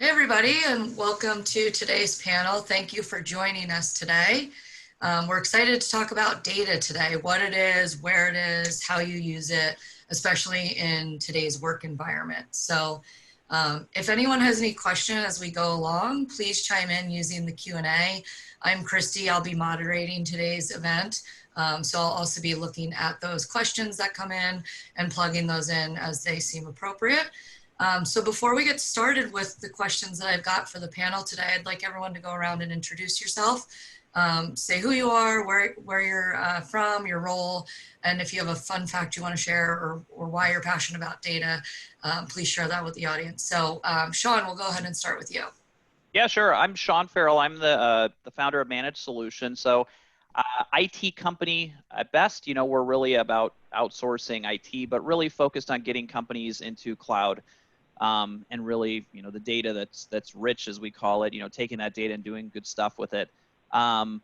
Hey everybody, and welcome to today's panel. Thank you for joining us today. We're excited to talk about data today, what it is, where it is, how you use it, especially in today's work environment. So if anyone has any question as we go along, please chime in using the Q&A. I'm Christy, I'll be moderating today's event. So I'll also be looking at those questions that come in and plugging those in as they seem appropriate. So before we get started with the questions that I've got for the panel today, I'd like everyone to go around and introduce yourself, say who you are, where you're from, your role, and if you have a fun fact you want to share or why you're passionate about data, please share that with the audience. So Sean, we'll go ahead and start with you. Yeah, sure. I'm Sean Ferrel. I'm the founder of Managed Solutions. So IT company at best, we're really about outsourcing IT, but really focused on getting companies into cloud. And really, the data that's rich, as we call it, taking that data and doing good stuff with it. Fun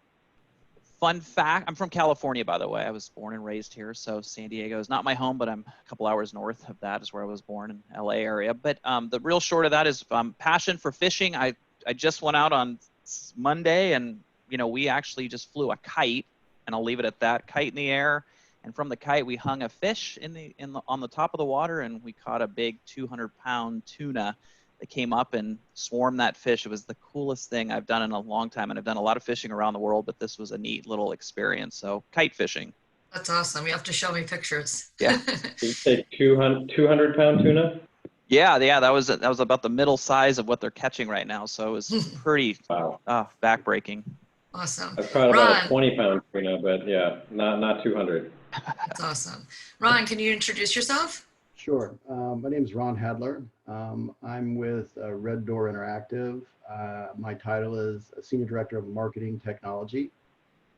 fact, I'm from California, by the way. I was born and raised here, so San Diego is not my home, but I'm a couple hours north of that is where I was born, in LA area. But the real short of that is passion for fishing. I just went out on Monday, and we actually just flew a kite, and I'll leave it at that, kite in the air. And from the kite, we hung a fish on the top of the water, and we caught a big 200-pound tuna that came up and swarmed that fish. It was the coolest thing I've done in a long time, and I've done a lot of fishing around the world, but this was a neat little experience. So kite fishing. That's awesome. You have to show me pictures. Yeah. You say 200-pound tuna? Yeah, that was about the middle size of what they're catching right now. So it was pretty backbreaking. Awesome. I've caught about a 20-pound tuna, but yeah, not 200. That's awesome. Ron, can you introduce yourself? Sure. My name is Ron Hadler. I'm with Red Door Interactive. My title is Senior Director of Marketing Technology.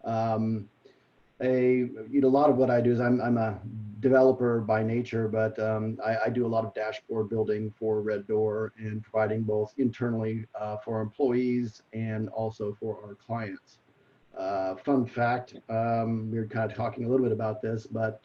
A lot of what I do is I'm a developer by nature, but I do a lot of dashboard building for Red Door and providing both internally for employees and also for our clients. Fun fact, we were kind of talking a little bit about this, but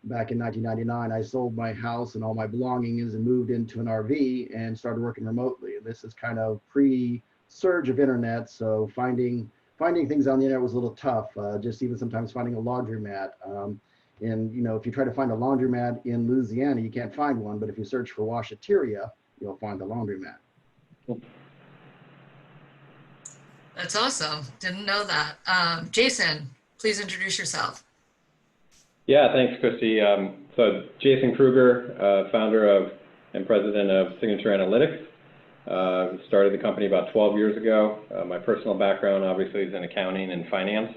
back in 1999, I sold my house and all my belongings and moved into an RV and started working remotely. And this is kind of pre-surge of internet, so finding things on the internet was a little tough, just even sometimes finding a laundromat. And if you try to find a laundromat in Louisiana, you can't find one, but if you search for washateria, you'll find the laundromat. That's awesome. Didn't know that. Jason, please introduce yourself. Yeah, thanks, Christy. So Jason Kruger, founder of and president of Signature Analytics. Started the company about 12 years ago. My personal background obviously is in accounting and finance.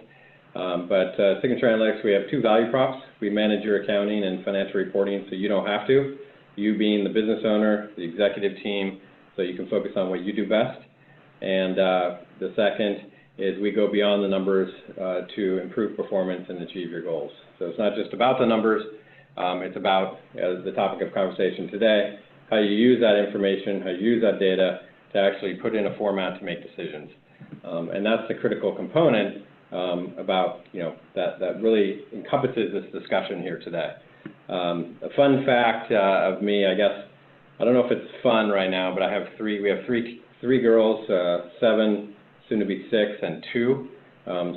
But Signature Analytics, we have two value props. We manage your accounting and financial reporting so you don't have to. You being the business owner, the executive team, so you can focus on what you do best. And the second is we go beyond the numbers to improve performance and achieve your goals. So it's not just about the numbers, it's about, as the topic of conversation today, how you use that information, how you use that data to actually put in a format to make decisions. And that's the critical component about, that really encompasses this discussion here today. A fun fact of me, I guess, I don't know if it's fun right now, but we have three girls, 7, soon to be 6, and 2.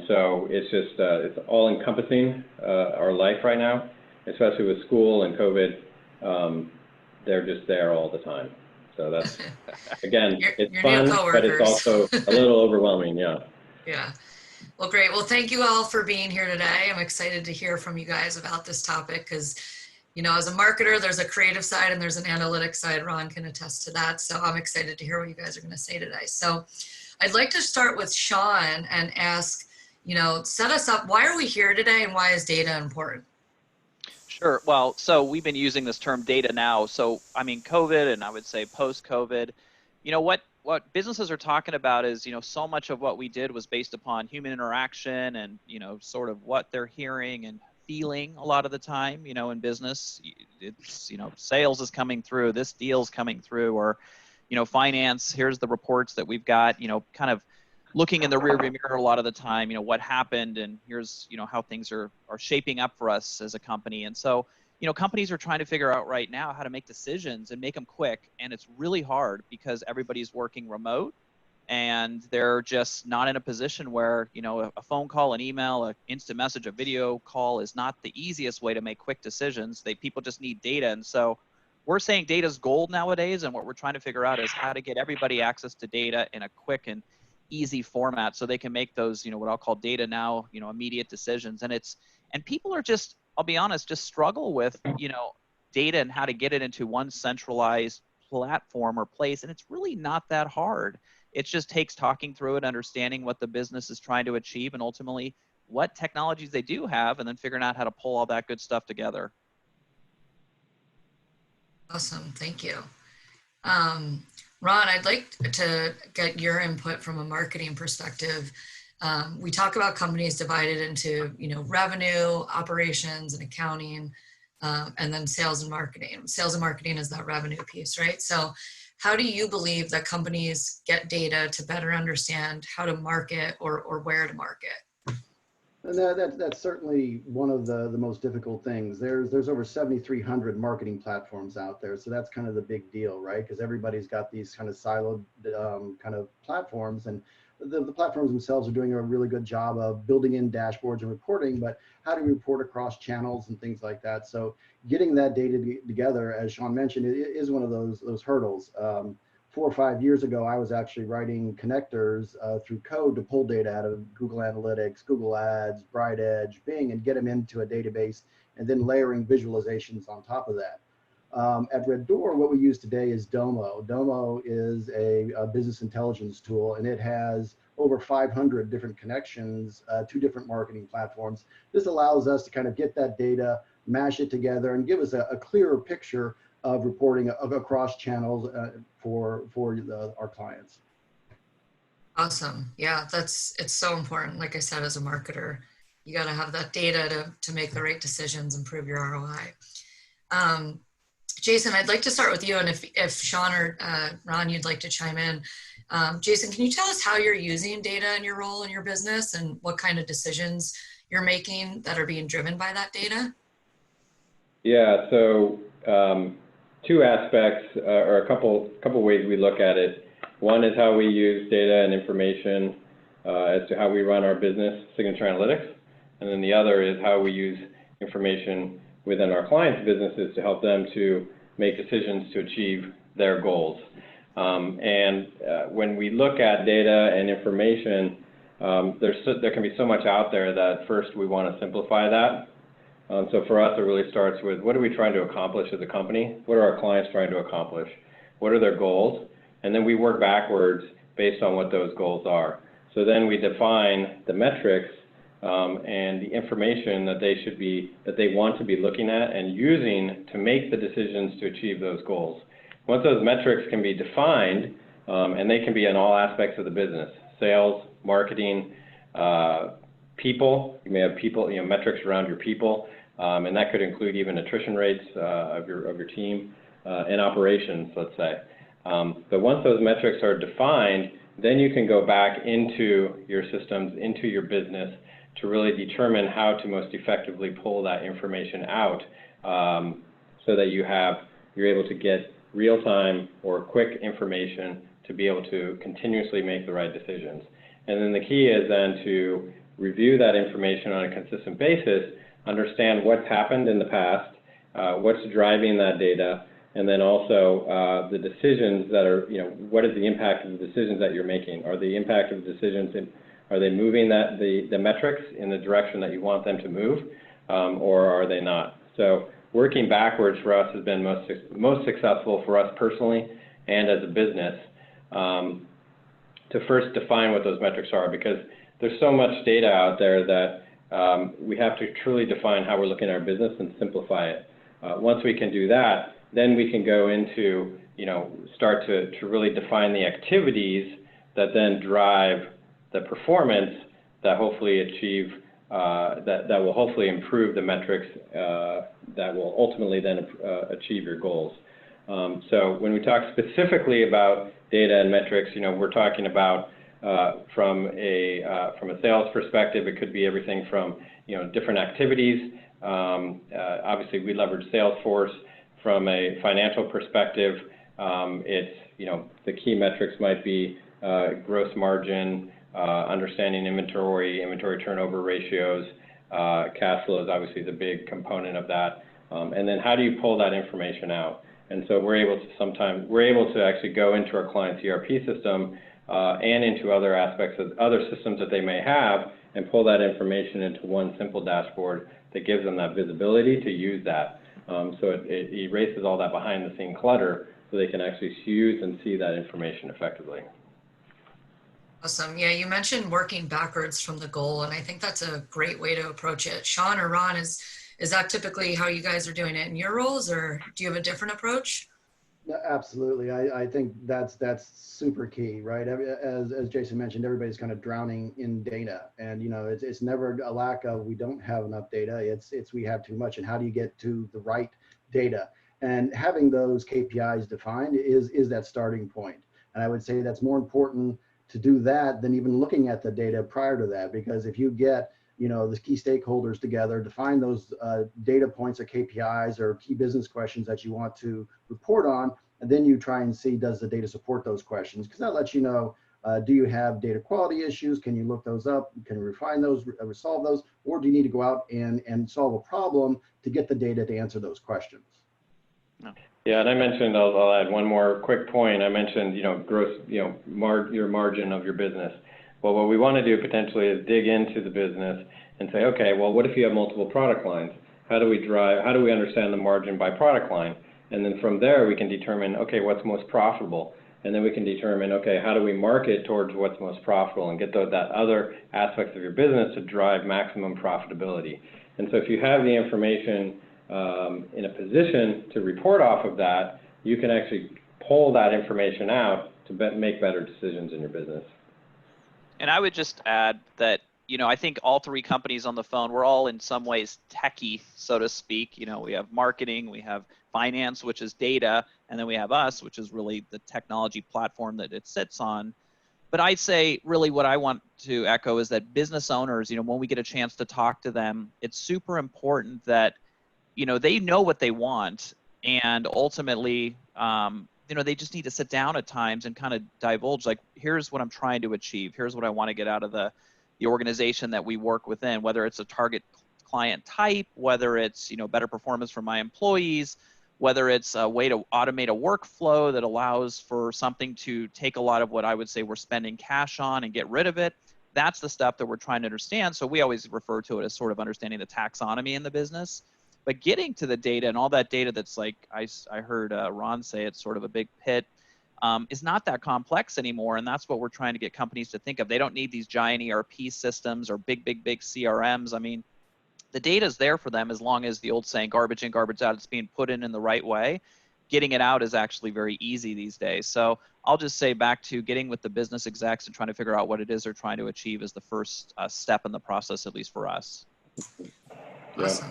So it's just, it's all encompassing our life right now, especially with school and COVID. They're just there all the time. So that's, again, it's fun, but it's also a little overwhelming, yeah. Yeah. Well, great. Well, thank you all for being here today. I'm excited to hear from you guys about this topic because, as a marketer, there's a creative side and there's an analytic side. Ron can attest to that. So I'm excited to hear what you guys are going to say today. So I'd like to start with Sean and ask, set us up. Why are we here today and why is data important? Sure. Well, so we've been using this term data now. So, I mean, COVID and I would say post-COVID, what businesses are talking about is, so much of what we did was based upon human interaction and, sort of what they're hearing and feeling a lot of the time, in business. It's, sales is coming through, this deal's coming through, or, finance, here's the reports that we've got, kind of looking in the rearview mirror a lot of the time, what happened, and here's, how things are shaping up for us as a company. And so, you know, companies are trying to figure out right now how to make decisions and make them quick. And it's really hard because everybody's working remote and they're just not in a position where, you know, a phone call, an email, an instant message, a video call is not the easiest way to make quick decisions. People just need data. And so we're saying data is gold nowadays. And what we're trying to figure out is how to get everybody access to data in a quick and easy format so they can make those, you know, what I'll call data now, you know, immediate decisions. And people are just, I'll be honest, just struggle with, you know, data and how to get it into one centralized platform or place. And it's really not that hard. It just takes talking through it, understanding what the business is trying to achieve, and ultimately what technologies they do have, and then figuring out how to pull all that good stuff together. Awesome, thank you. Ron, I'd like to get your input from a marketing perspective. We talk about companies divided into, you know, revenue, operations, and accounting, and then sales and marketing. Sales and marketing is that revenue piece, right? So how do you believe that companies get data to better understand how to market or where to market? And that's certainly one of the most difficult things. There's over 7,300 marketing platforms out there. So that's kind of the big deal, right? Because everybody's got these kind of siloed kind of platforms, and the platforms themselves are doing a really good job of building in dashboards and reporting, but how do you report across channels and things like that? So getting that data together, as Sean mentioned, it is one of those hurdles. 4 or 5 years ago, I was actually writing connectors through code to pull data out of Google Analytics, Google Ads, Bright Edge, Bing, and get them into a database, and then layering visualizations on top of that. At Red Door, what we use today is Domo. Domo is a business intelligence tool, and it has over 500 different connections to different marketing platforms. This allows us to kind of get that data, mash it together, and give us a clearer picture of reporting across channels for our clients. Awesome. Yeah, it's so important. Like I said, as a marketer, you got to have that data to make the right decisions, improve your ROI. Jason, I'd like to start with you, and if Sean or Ron, you'd like to chime in. Jason, can you tell us how you're using data in your role in your business and what kind of decisions you're making that are being driven by that data? Yeah, so two aspects or a couple ways we look at it. One is how we use data and information as to how we run our business, Signature Analytics, and then the other is how we use information within our clients' businesses to help them to make decisions to achieve their goals. When we look at data and information, there can be so much out there that first we want to simplify that. So for us, it really starts with what are we trying to accomplish as a company? What are our clients trying to accomplish? What are their goals? And then we work backwards based on what those goals are. So then we define the metrics and the information that they want to be looking at and using to make the decisions to achieve those goals. Once those metrics can be defined, and they can be in all aspects of the business, sales, marketing, people, you may have people, metrics around your people, and that could include even attrition rates of your team and operations, let's say. But once those metrics are defined, then you can go back into your systems, into your business, to really determine how to most effectively pull that information out so that you're able to get real-time or quick information to be able to continuously make the right decisions. And then the key is then to review that information on a consistent basis, understand what's happened in the past, what's driving that data, and then also the decisions that are, what is the impact of the decisions that you're making? Are the impact of the decisions, are they moving the metrics in the direction that you want them to move, or are they not? So working backwards for us has been most successful for us personally and as a business to first define what those metrics are, because there's so much data out there that we have to truly define how we're looking at our business and simplify it. Once we can do that, then we can go into, start to really define the activities that then drive the performance that hopefully that will hopefully improve the metrics that will ultimately then achieve your goals. So when we talk specifically about data and metrics, we're talking about from a sales perspective, it could be everything from different activities Obviously, we leverage Salesforce from a financial perspective. It's, the key metrics might be gross margin, understanding inventory turnover ratios, cash flows obviously is a big component of that. And then how do you pull that information out? And so we're able to actually go into our client's ERP system and into other aspects of other systems that they may have and pull that information into one simple dashboard that gives them that visibility to use that. So it erases all that behind the scene clutter so they can actually use and see that information effectively. Awesome. Yeah, you mentioned working backwards from the goal, and I think that's a great way to approach it. Sean or Ron, is that typically how you guys are doing it in your roles, or do you have a different approach? Absolutely. I think that's super key, right? As Jason mentioned, everybody's kind of drowning in data, and it's never a lack of we don't have enough data. It's we have too much, and how do you get to the right data? And having those KPIs defined is that starting point. And I would say that's more important to do that than even looking at the data prior to that, because if you get the key stakeholders together, define those data points or KPIs or key business questions that you want to report on, and then you try and see, does the data support those questions? Because that lets you know, do you have data quality issues? Can you look those up? Can you refine those, resolve those? Or do you need to go out and solve a problem to get the data to answer those questions? No. Yeah, and I mentioned, I'll add one more quick point. I mentioned, gross, your margin of your business. Well, what we want to do potentially is dig into the business and say, okay, well, what if you have multiple product lines? How do we understand the margin by product line? And then from there, we can determine, okay, what's most profitable? And then we can determine, okay, how do we market towards what's most profitable and get that other aspects of your business to drive maximum profitability? And so if you have the information in a position to report off of that, you can actually pull that information out to make better decisions in your business. And I would just add that, I think all three companies on the phone, we're all in some ways techie, so to speak. We have marketing, we have finance, which is data, and then we have us, which is really the technology platform that it sits on. But I'd say really what I want to echo is that business owners, when we get a chance to talk to them, it's super important that, they know what they want, and ultimately, they just need to sit down at times and kind of divulge, like, here's what I'm trying to achieve. Here's what I want to get out of the organization that we work within, whether it's a target client type, whether it's, better performance for my employees, whether it's a way to automate a workflow that allows for something to take a lot of what I would say we're spending cash on and get rid of it. That's the stuff that we're trying to understand. So we always refer to it as sort of understanding the taxonomy in the business. But getting to the data and all that data that's like, I heard Ron say it's sort of a big pit, is not that complex anymore. And that's what we're trying to get companies to think of. They don't need these giant ERP systems or big CRMs. I mean, the data is there for them as long as the old saying, garbage in, garbage out, it's being put in the right way. Getting it out is actually very easy these days. So I'll just say back to getting with the business execs and trying to figure out what it is they're trying to achieve is the first step in the process, at least for us. Awesome.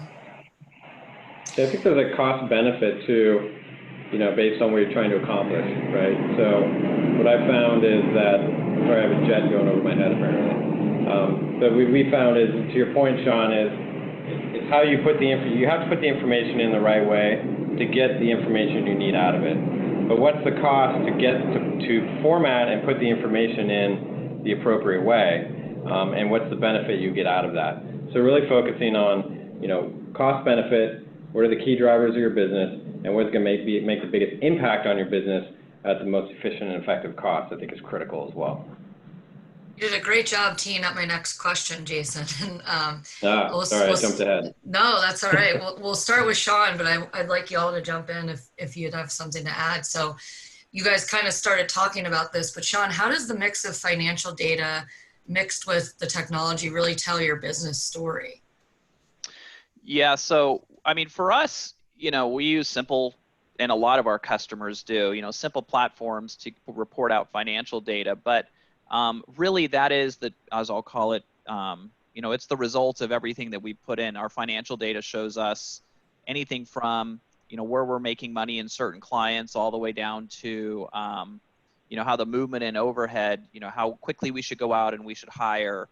Yeah, I think there's a cost benefit too, based on what you're trying to accomplish, right? So what I've found is that, sorry, I have a jet going over my head apparently. But we found is, to your point, Sean, it's how you put you have to put the information in the right way to get the information you need out of it. But what's the cost to get to format and put the information in the appropriate way? And what's the benefit you get out of that? So really focusing on, cost benefit. What are the key drivers of your business, and what's going to make the biggest impact on your business at the most efficient and effective cost, I think is critical as well. You did a great job teeing up my next question, Jason. Sorry, I jumped ahead. No, that's all right. We'll start with Sean, but I'd like you all to jump in if you'd have something to add. So you guys kind of started talking about this, but Sean, how does the mix of financial data mixed with the technology really tell your business story? Yeah, so I mean, for us, we use simple, and a lot of our customers do, simple platforms to report out financial data. But really, that is as I'll call it, it's the result of everything that we put in. Our financial data shows us anything from, where we're making money in certain clients, all the way down to, how the movement in overhead, how quickly we should go out and we should hire,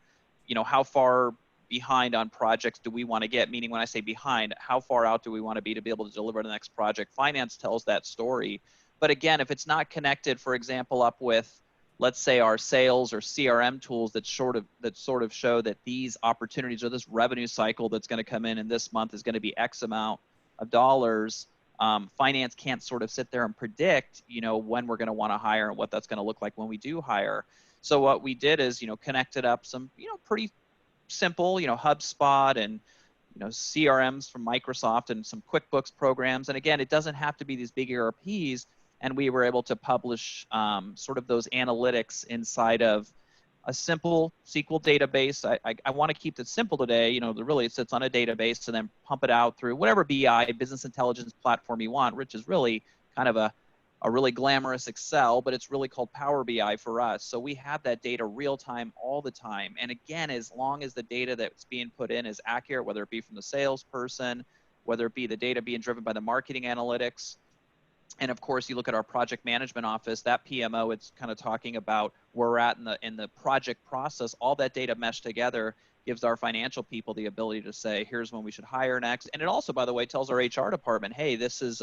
how far behind on projects do we want to get? Meaning when I say behind, how far out do we want to be able to deliver the next project? Finance tells that story. But again, if it's not connected, for example, up with, let's say, our sales or CRM tools that sort of show that these opportunities or this revenue cycle that's going to come in this month is going to be X amount of dollars, finance can't sort of sit there and predict, when we're going to want to hire and what that's going to look like when we do hire. So what we did is, connected up some, pretty simple, HubSpot and, CRMs from Microsoft and some QuickBooks programs. And again, it doesn't have to be these big ERPs. And we were able to publish sort of those analytics inside of a simple SQL database. I want to keep it simple today. Really it sits on a database and then pump it out through whatever BI, business intelligence platform you want, which is really kind of a really glamorous Excel, but it's really called Power BI for us. So we have that data real time all the time. And again, as long as the data that's being put in is accurate, whether it be from the salesperson, whether it be the data being driven by the marketing analytics, and of course, you look at our project management office, that PMO, it's kind of talking about where we're at in the project process. All that data meshed together gives our financial people the ability to say, here's when we should hire next. And it also, by the way, tells our HR department, hey, this is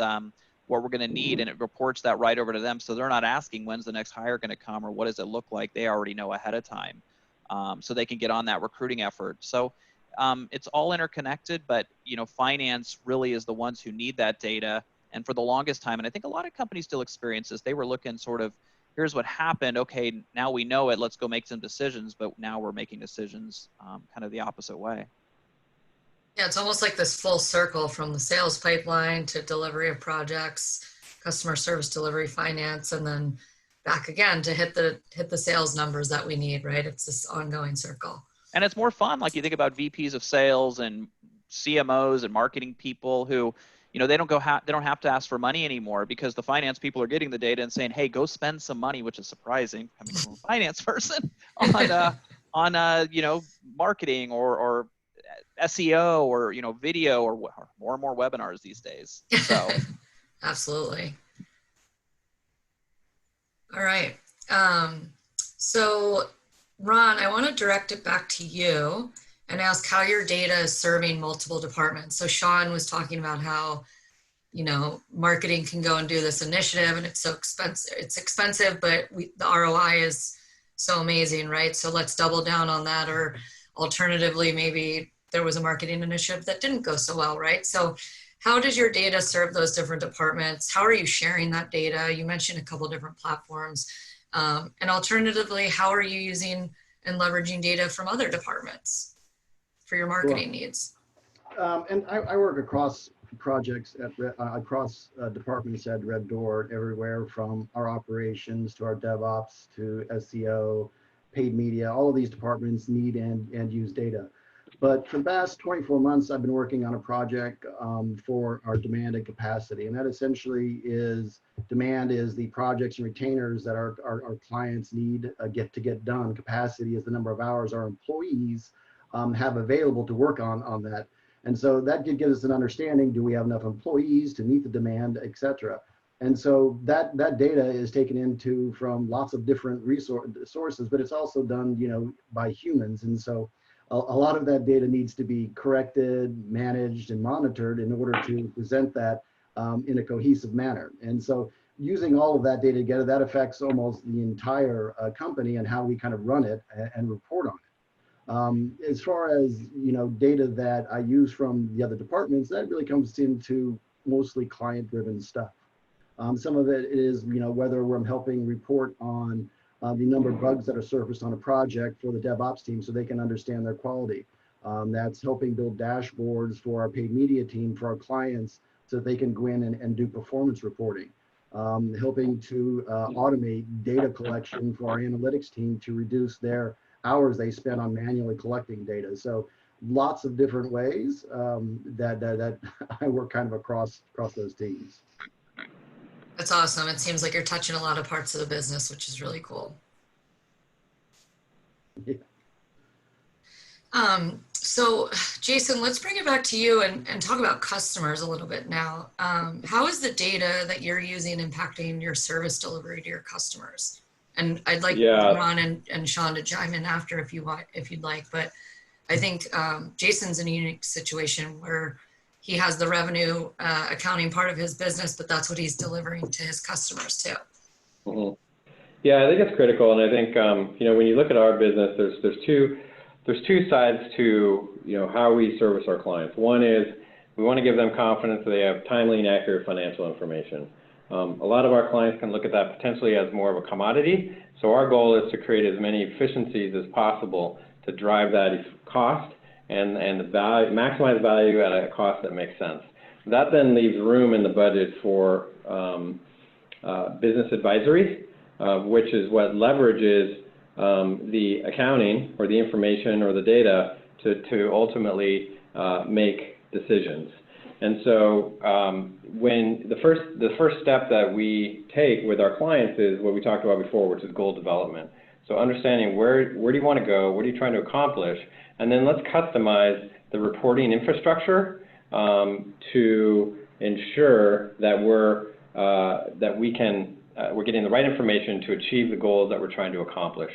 what we're going to need, and it reports that right over to them. So they're not asking when's the next hire going to come or what does it look like. They already know ahead of time, so they can get on that recruiting effort. So it's all interconnected, but finance really is the ones who need that data. And for the longest time, and I think a lot of companies still experience this, they were looking sort of, here's what happened. Okay, now we know it. Let's go make some decisions. But now we're making decisions kind of the opposite way. Yeah, it's almost like this full circle from the sales pipeline to delivery of projects, customer service delivery, finance, and then back again to hit the sales numbers that we need, right? It's this ongoing circle. And it's more fun. Like you think about VPs of sales and CMOs and marketing people who, they don't have to ask for money anymore because the finance people are getting the data and saying, hey, go spend some money, which is surprising coming from a finance person on marketing or SEO or, video or more and more webinars these days. So Absolutely. All right. So Ron, I want to direct it back to you and ask how your data is serving multiple departments. So Sean was talking about how, marketing can go and do this initiative and it's so expensive. It's expensive, but the ROI is so amazing, right? So let's double down on that. Or alternatively, maybe there was a marketing initiative that didn't go so well, right? So how does your data serve those different departments? How are you sharing that data? You mentioned a couple different platforms. And alternatively, how are you using and leveraging data from other departments for your marketing needs? And I work across projects across departments at Red Door, everywhere from our operations to our DevOps to SEO, paid media. All of these departments need and use data. But for the past 24 months, I've been working on a project for our demand and capacity. And that essentially is, demand is the projects and retainers that our clients need get done. Capacity is the number of hours our employees have available to work on that. And so that gives us an understanding, do we have enough employees to meet the demand, et cetera. And so that data is taken into from lots of different sources, but it's also done, by humans. And so a lot of that data needs to be corrected, managed, and monitored in order to present that in a cohesive manner. And so using all of that data together, that affects almost the entire company and how we kind of run it and report on it. As far as, data that I use from the other departments, that really comes into mostly client-driven stuff. Some of it is, whether I'm helping report on the number of bugs that are surfaced on a project for the DevOps team so they can understand their quality. That's helping build dashboards for our paid media team, for our clients, so that they can go in and do performance reporting. Helping to automate data collection for our analytics team to reduce their hours they spend on manually collecting data. So lots of different ways that I work kind of across those teams. That's awesome. It seems like you're touching a lot of parts of the business, which is really cool. Yeah. So Jason, let's bring it back to you and talk about customers a little bit now. How is the data that you're using impacting your service delivery to your customers? And I'd like Ron and Sean to chime in after if you'd like, but I think Jason's in a unique situation where he has the revenue accounting part of his business, but that's what he's delivering to his customers too. Mm-hmm. Yeah, I think it's critical, and I think when you look at our business, there's two sides to how we service our clients. One is we want to give them confidence that they have timely and accurate financial information. A lot of our clients can look at that potentially as more of a commodity. So our goal is to create as many efficiencies as possible to drive that cost and the value, maximize value at a cost that makes sense. That then leaves room in the budget for business advisory, which is what leverages the accounting or the information or the data to ultimately make decisions. And so when the first step that we take with our clients is what we talked about before, which is goal development. So understanding where do you want to go, what are you trying to accomplish, and then let's customize the reporting infrastructure to ensure that we're getting the right information to achieve the goals that we're trying to accomplish.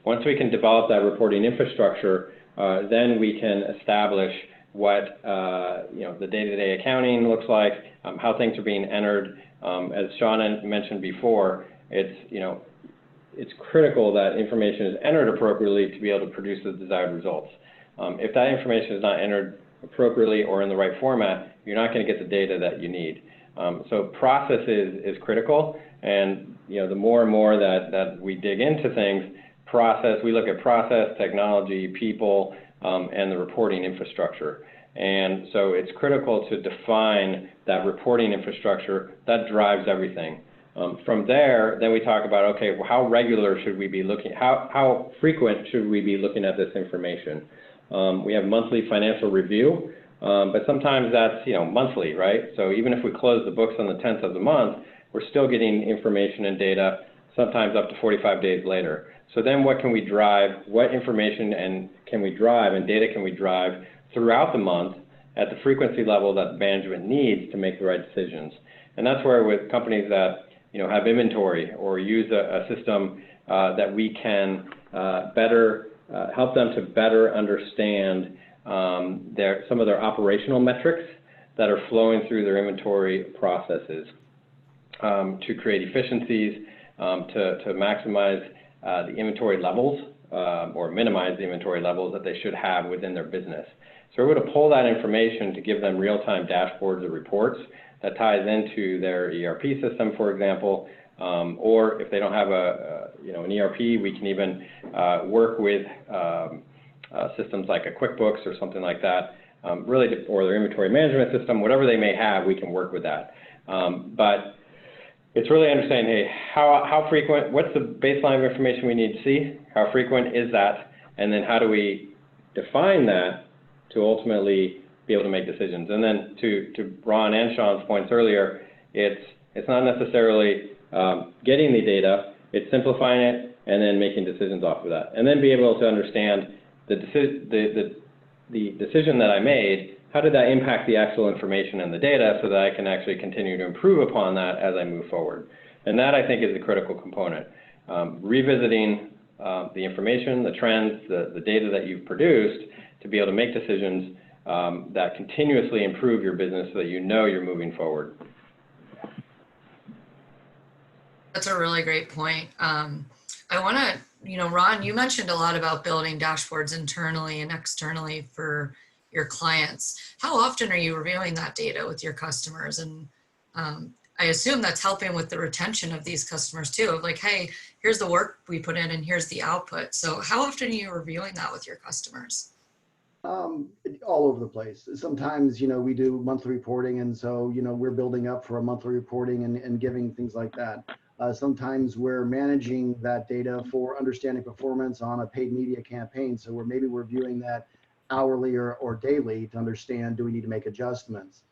Once we can develop that reporting infrastructure, then we can establish what the day-to-day accounting looks like, how things are being entered. As Sean mentioned before, it's critical that information is entered appropriately to be able to produce the desired results. If that information is not entered appropriately or in the right format, you're not going to get the data that you need. So process is critical, and the more and more that we dig into things, we look at process, technology, people, and the reporting infrastructure. And so it's critical to define that reporting infrastructure that drives everything. From there, then we talk about, okay, well, how regular should we be looking, how frequent should we be looking at this information? We have monthly financial review, but sometimes that's, monthly, right? So even if we close the books on the 10th of the month, we're still getting information and data sometimes up to 45 days later. So then what can we drive, what information can we drive and data can we drive throughout the month at the frequency level that management needs to make the right decisions? And that's where with companies that have inventory or use a system that we can help them to better understand some of their operational metrics that are flowing through their inventory processes to create efficiencies, to maximize the inventory levels or minimize the inventory levels that they should have within their business. So we're going to pull that information to give them real-time dashboards or reports that ties into their ERP system, for example, or if they don't have an ERP, we can even work with systems like a QuickBooks or something like that, or their inventory management system, whatever they may have, we can work with that. But it's really understanding, hey, how frequent, what's the baseline of information we need to see? How frequent is that? And then how do we define that to ultimately be able to make decisions? And then to Ron and Sean's points earlier, it's not necessarily getting the data, it's simplifying it and then making decisions off of that. And then be able to understand the decision that I made, how did that impact the actual information and the data so that I can actually continue to improve upon that as I move forward. And that, I think, is the critical component. Revisiting the information, the trends, the data that you've produced to be able to make decisions that continuously improve your business so that you're moving forward. That's a really great point. I want to, Ron, you mentioned a lot about building dashboards internally and externally for your clients. How often are you reviewing that data with your customers? And I assume that's helping with the retention of these customers too, of like, hey, here's the work we put in and here's the output. So how often are you reviewing that with your customers? All over the place. Sometimes, we do monthly reporting, and so, we're building up for a monthly reporting and giving things like that. Sometimes we're managing that data for understanding performance on a paid media campaign. So we're reviewing that hourly or daily to understand, do we need to make adjustments?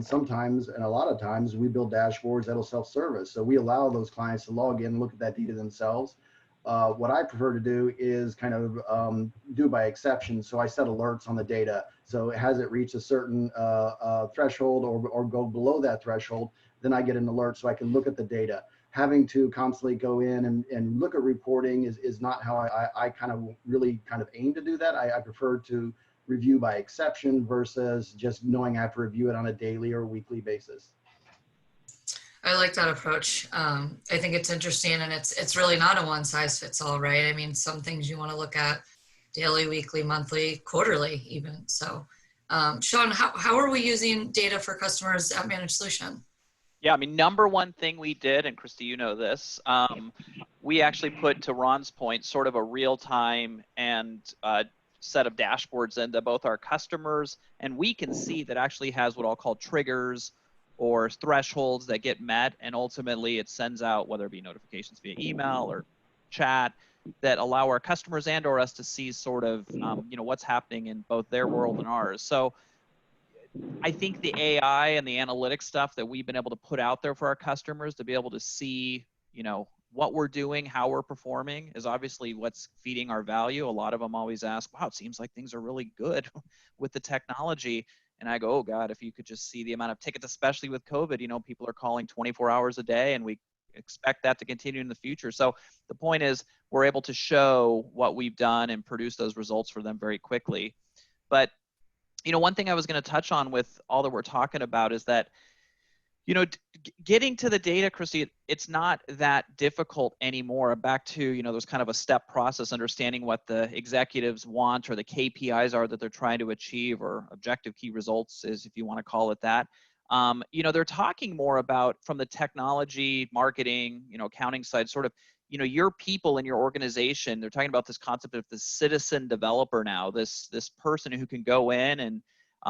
Sometimes, and a lot of times, we build dashboards that'll self-service. So we allow those clients to log in and look at that data themselves. What I prefer to do is kind of do by exception. So I set alerts on the data. So has it reached a certain threshold or go below that threshold, then I get an alert so I can look at the data. Having to constantly go in and look at reporting is not how I kind of really kind of aim to do that. I prefer to review by exception versus just knowing I have to review it on a daily or weekly basis. I like that approach. I think it's interesting, and it's really not a one size fits all, right? I mean, some things you want to look at daily, weekly, monthly, quarterly, even. So, Sean, how are we using data for customers at Managed Solution? Yeah, I mean, number one thing we did, and Christy, you know this, we actually put, to Ron's point, sort of a real-time and set of dashboards into both our customers, and we can see that actually has what I'll call triggers or thresholds that get met, and ultimately it sends out, whether it be notifications via email or chat, that allow our customers and or us to see sort of what's happening in both their world and ours. So I think the AI and the analytics stuff that we've been able to put out there for our customers to be able to see, what we're doing, how we're performing is obviously what's feeding our value. A lot of them always ask, wow, it seems like things are really good with the technology. And I go, oh God, if you could just see the amount of tickets, especially with COVID, people are calling 24 hours a day, and we expect that to continue in the future. So the point is we're able to show what we've done and produce those results for them very quickly. But one thing I was going to touch on with all that we're talking about is that, getting to the data, Christy, it's not that difficult anymore. Back to, there's kind of a step process, understanding what the executives want or the KPIs are that they're trying to achieve, or objective key results is, if you want to call it that. They're talking more about, from the technology, marketing, accounting side, sort of, your people in your organization. They're talking about this concept of the citizen developer now, this person who can go in and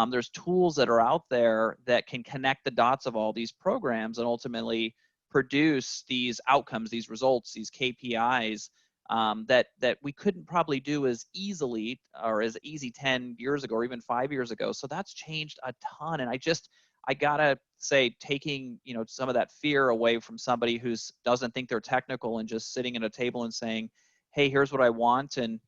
there's tools that are out there that can connect the dots of all these programs and ultimately produce these outcomes, these results, these KPIs that we couldn't probably do as easily or as easy 10 years ago or even 5 years ago. So that's changed a ton. And I gotta say, taking some of that fear away from somebody who doesn't think they're technical and just sitting at a table and saying, hey, here's what I want, and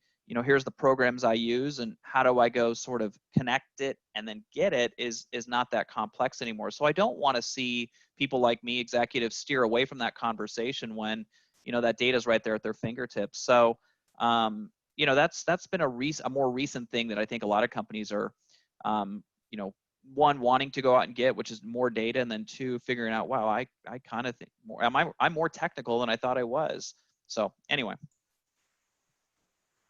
here's the programs I use, and how do I go sort of connect it and then get it is not that complex anymore. So I don't want to see people like me, executives, steer away from that conversation when that data is right there at their fingertips. So that's been a more recent thing that I think a lot of companies are one, wanting to go out and get, which is more data, and then two, figuring out, wow, I kind of think more, I'm more technical than I thought I was. So anyway.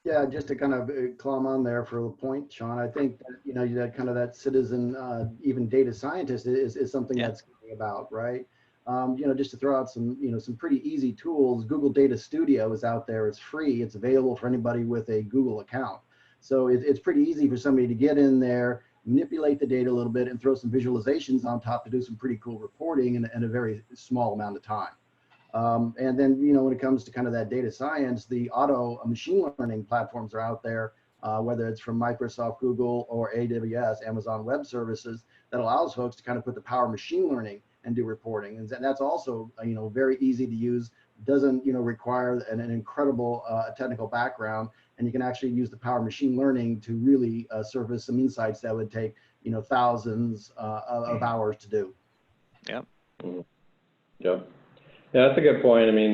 Yeah, just to kind of climb on there for a point, Sean, I think that, that kind of that citizen, even data scientist is something that's coming about, right? Just to throw out some, some pretty easy tools. Google Data Studio is out there. It's free. It's available for anybody with a Google account. So it's pretty easy for somebody to get in there, manipulate the data a little bit, and throw some visualizations on top to do some pretty cool reporting in a very small amount of time. And then, when it comes to kind of that data science, the auto machine learning platforms are out there, whether it's from Microsoft, Google, or AWS, Amazon Web Services, that allows folks to kind of put the power of machine learning and do reporting. And that's also, very easy to use, doesn't, require an incredible technical background. And you can actually use the power of machine learning to really surface some insights that would take, thousands of hours to do. Yep. Yep. Yeah, that's a good point. I mean,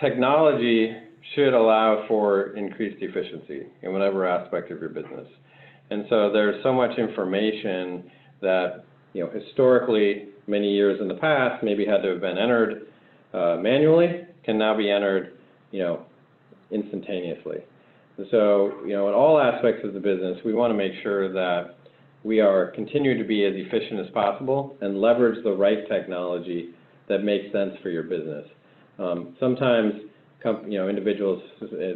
technology should allow for increased efficiency in whatever aspect of your business. And so there's so much information that, historically, many years in the past, maybe had to have been entered manually, can now be entered, instantaneously. And so, in all aspects of the business, we want to make sure that we are continuing to be as efficient as possible and leverage the right technology that makes sense for your business. Sometimes, individuals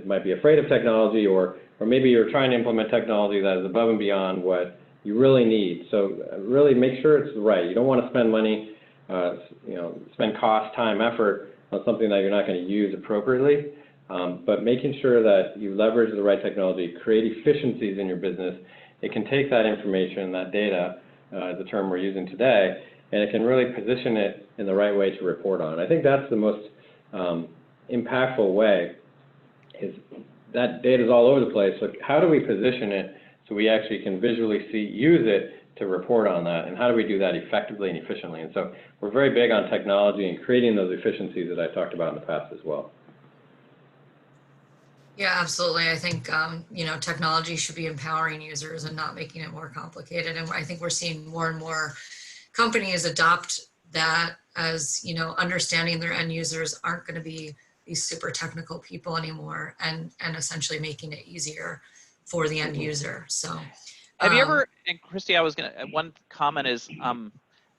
might be afraid of technology, or maybe you're trying to implement technology that is above and beyond what you really need. So really make sure it's right. You don't want to spend money, spend cost, time, effort on something that you're not going to use appropriately. But making sure that you leverage the right technology, create efficiencies in your business. It can take that information, that data, the term we're using today, and it can really position it in the right way to report on. I think that's the most impactful way, is that data is all over the place. So how do we position it so we actually can visually use it to report on that, and how do we do that effectively and efficiently? And so we're very big on technology and creating those efficiencies that I talked about in the past as well. Yeah, absolutely. I think, you know, technology should be empowering users and not making it more complicated. And I think we're seeing more and more companies adopt that as, you know, understanding their end users aren't going to be these super technical people anymore, and essentially making it easier for the end user. So have you ever, and Christy, I was going to, one comment is,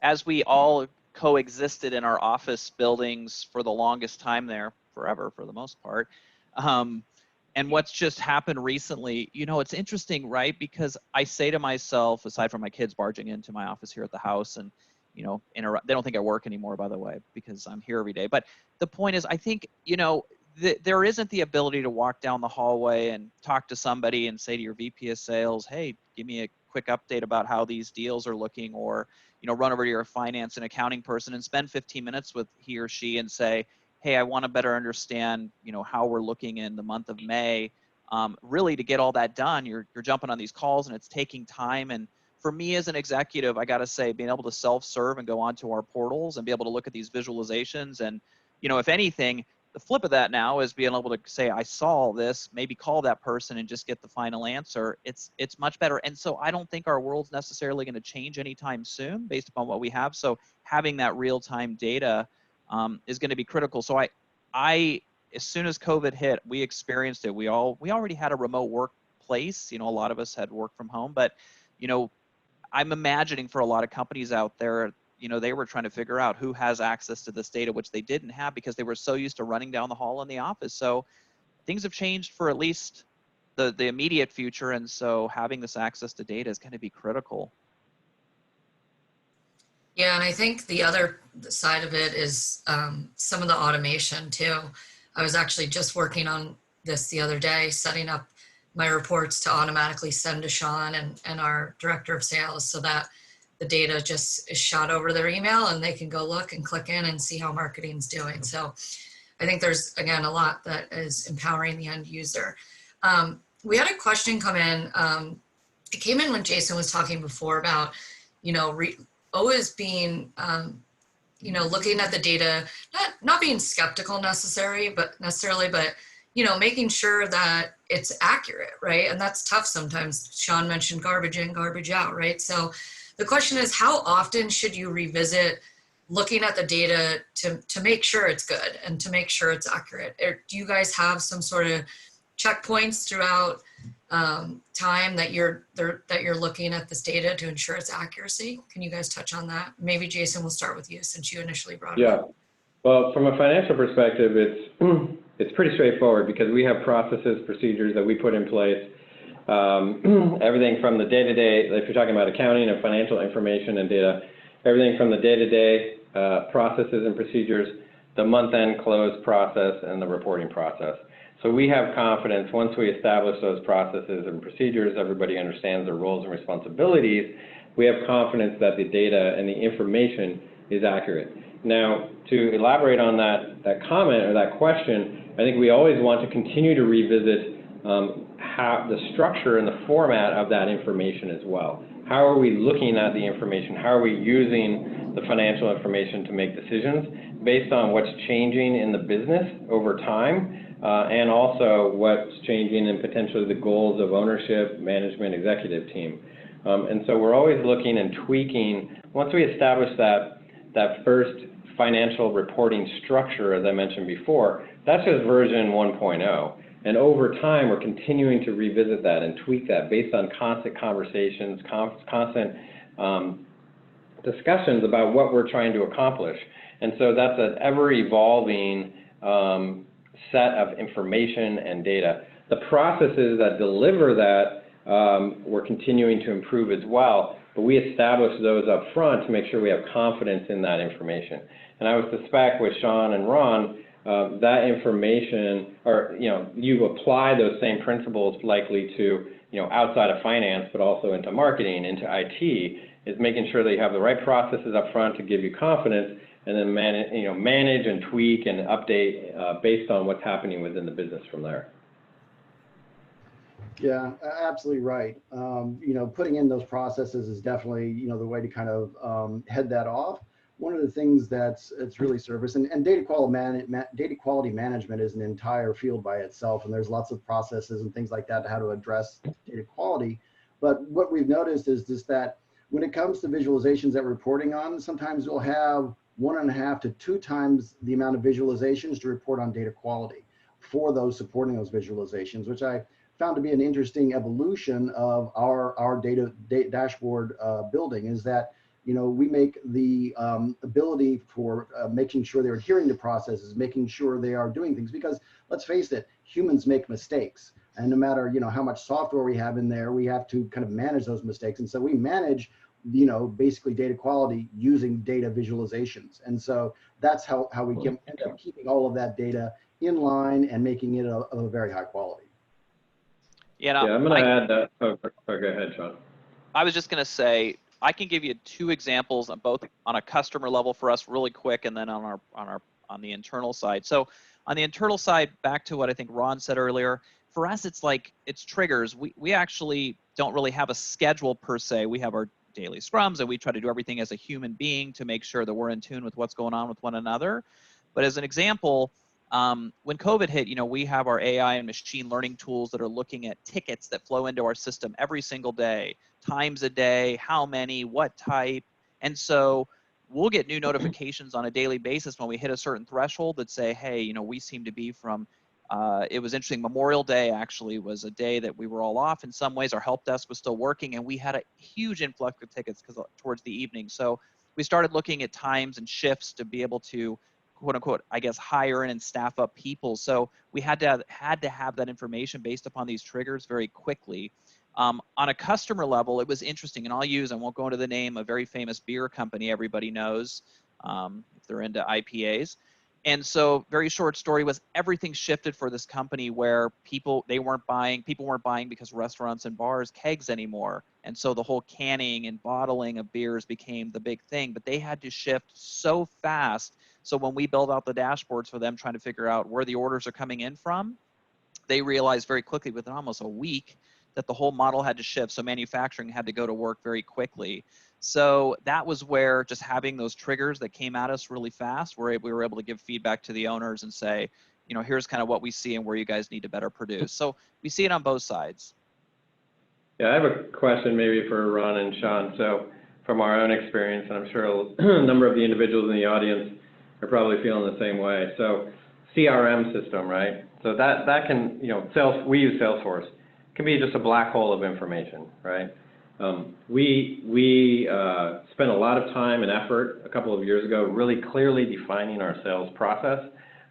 as we all coexisted in our office buildings for the longest time there, forever for the most part, and what's just happened recently, you know, it's interesting, right? Because I say to myself, aside from my kids barging into my office here at the house and, you know, they don't think I work anymore, by the way, because I'm here every day. But the point is, I think, you know, there isn't the ability to walk down the hallway and talk to somebody and say to your VP of sales, hey, give me a quick update about how these deals are looking, or, you know, run over to your finance and accounting person and spend 15 minutes with he or she and say, hey, I want to better understand, you know, how we're looking in the month of May. Really, to get all that done, you're jumping on these calls and it's taking time. And for me as an executive, I got to say, being able to self-serve and go onto our portals and be able to look at these visualizations, and, you know, if anything, the flip of that now is being able to say, I saw this, maybe call that person and just get the final answer. It's much better. And so I don't think our world's necessarily going to change anytime soon based upon what we have. So having that real-time data is going to be critical. So I, as soon as COVID hit, we experienced it. We already had a remote workplace. You know, a lot of us had work from home, but, you know, I'm imagining for a lot of companies out there, you know, they were trying to figure out who has access to this data, which they didn't have because they were so used to running down the hall in the office. So things have changed for at least the immediate future. And so having this access to data is going to be critical. yeah, and I think the other side of it is some of the automation too. I was actually just working on this the other day, setting up my reports to automatically send to Sean and our director of sales, so that the data just is shot over their email and they can go look and click in and see how marketing's doing. So I think there's, again, a lot that is empowering the end user. We had a question come in. It came in when Jason was talking before about, you know, always being, you know, looking at the data, not being skeptical necessarily, but you know, making sure that it's accurate, right? And that's tough sometimes. Sean mentioned garbage in, garbage out, right? So the question is, how often should you revisit looking at the data to make sure it's good and to make sure it's accurate? Or do you guys have some sort of checkpoints throughout time that you're looking at this data to ensure its accuracy? Can you guys touch on that? Maybe Jason, we'll start with you since you initially brought it up. Yeah, well, from a financial perspective, it's pretty straightforward because we have processes, procedures that we put in place. Everything from the day-to-day, if you're talking about accounting and financial information and data, everything from the day-to-day processes and procedures, the month-end close process, and the reporting process. So we have confidence once we establish those processes and procedures, everybody understands their roles and responsibilities, we have confidence that the data and the information is accurate. Now, to elaborate on that comment or that question, I think we always want to continue to revisit how the structure and the format of that information as well. How are we looking at the information? How are we using the financial information to make decisions based on what's changing in the business over time, and also what's changing in potentially the goals of ownership, management, executive team. And so we're always looking and tweaking. Once we establish that first financial reporting structure, as I mentioned before, that's just version 1.0. And over time, we're continuing to revisit that and tweak that based on constant conversations, constant discussions about what we're trying to accomplish. And so that's an ever-evolving set of information and data. The processes that deliver that, we're continuing to improve as well, but we establish those up front to make sure we have confidence in that information. And I would suspect with Sean and Ron, that information, or, you know, you apply those same principles likely to, you know, outside of finance, but also into marketing, into IT, is making sure that you have the right processes up front to give you confidence, and then manage and tweak and update based on what's happening within the business from there. Yeah, absolutely right. Putting in those processes is definitely, the way to kind of head that off. One of the things it's really service and data quality management is an entire field by itself, and there's lots of processes and things like that to how to address data quality. But what we've noticed is just that when it comes to visualizations that we're reporting on, sometimes we'll have 1.5 to 2 times the amount of visualizations to report on data quality for those supporting those visualizations, which I found to be an interesting evolution of our data dashboard building. Is that we make the ability for making sure they're adhering to processes, making sure they are doing things, because let's face it, humans make mistakes, and no matter how much software we have in there, we have to kind of manage those mistakes. And so we manage basically data quality using data visualizations. And so that's how we can end up keeping all of that data in line and making it of a very high quality. Yeah, I'm going to add that. Oh, go ahead, Sean. I was just going to say, I can give you 2 examples on both on a customer level for us really quick, and then on the internal side. So on the internal side, back to what I think Ron said earlier, for us, it's triggers. We actually don't really have a schedule per se. We have our daily scrums, and we try to do everything as a human being to make sure that we're in tune with what's going on with one another. But as an example, when COVID hit, we have our AI and machine learning tools that are looking at tickets that flow into our system every single day, times a day, how many, what type. And so we'll get new notifications on a daily basis when we hit a certain threshold that say, hey, we seem to be from, it was interesting, Memorial Day actually was a day that we were all off. In some ways, our help desk was still working, and we had a huge influx of tickets towards the evening. So we started looking at times and shifts to be able to, quote unquote, I guess, hire in and staff up people. So we had to have that information based upon these triggers very quickly. On a customer level, it was interesting, and I won't go into the name, a very famous beer company everybody knows, if they're into IPAs. And so very short story was everything shifted for this company where people weren't buying because restaurants and bars kegs anymore. And so the whole canning and bottling of beers became the big thing, but they had to shift so fast. So when we build out the dashboards for them, trying to figure out where the orders are coming in from, they realized very quickly within almost a week that the whole model had to shift. So manufacturing had to go to work very quickly. So that was where just having those triggers that came at us really fast, we were able to give feedback to the owners and say, here's kind of what we see and where you guys need to better produce. So we see it on both sides. Yeah, I have a question maybe for Ron and Sean. So from our own experience, and I'm sure a number of the individuals in the audience are probably feeling the same way. So CRM system, right? So that can, we use Salesforce, can be just a black hole of information, right? We spent a lot of time and effort a couple of years ago really clearly defining our sales process,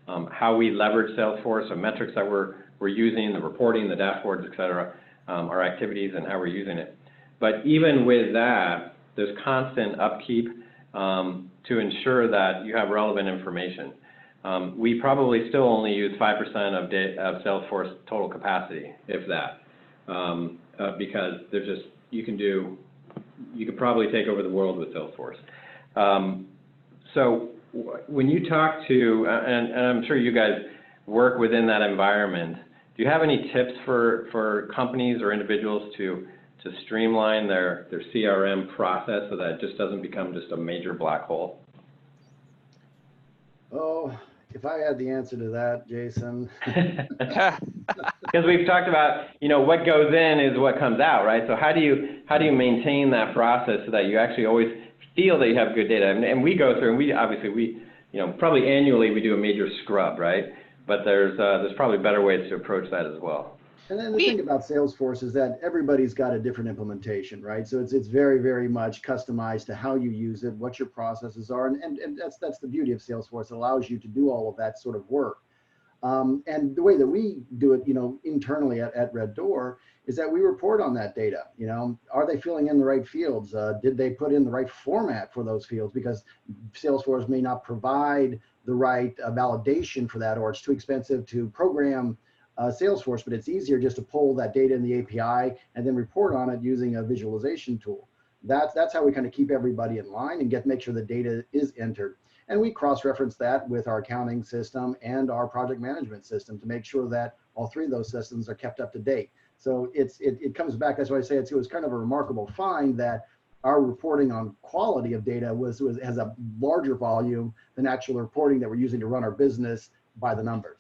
how we leverage Salesforce, the metrics that we're using, the reporting, the dashboards, et cetera, our activities and how we're using it. But even with that, there's constant upkeep to ensure that you have relevant information. We probably still only use 5% of Salesforce total capacity, if that, because there's just, you could probably take over the world with Salesforce. So when you talk to, and I'm sure you guys work within that environment, do you have any tips for companies or individuals to streamline their CRM process so that it just doesn't become just a major black hole? Oh, if I had the answer to that, Jason. Because we've talked about, what goes in is what comes out, right? So how do you maintain that process so that you actually always feel that you have good data? And we go through, and we probably annually we do a major scrub, right? But there's probably better ways to approach that as well. And then the thing about Salesforce is that everybody's got a different implementation, right? So it's very, very much customized to how you use it, what your processes are, and that's the beauty of Salesforce. It allows you to do all of that sort of work. And the way that we do it, internally at Red Door is that we report on that data. Are they filling in the right fields? Did they put in the right format for those fields? Because Salesforce may not provide the right validation for that, or it's too expensive to program Salesforce, but it's easier just to pull that data in the API and then report on it using a visualization tool. That's how we kind of keep everybody in line and make sure the data is entered. And we cross-reference that with our accounting system and our project management system to make sure that all three of those systems are kept up to date. So it comes back. That's why I say it was kind of a remarkable find that our reporting on quality of data has a larger volume than actual reporting that we're using to run our business by the numbers.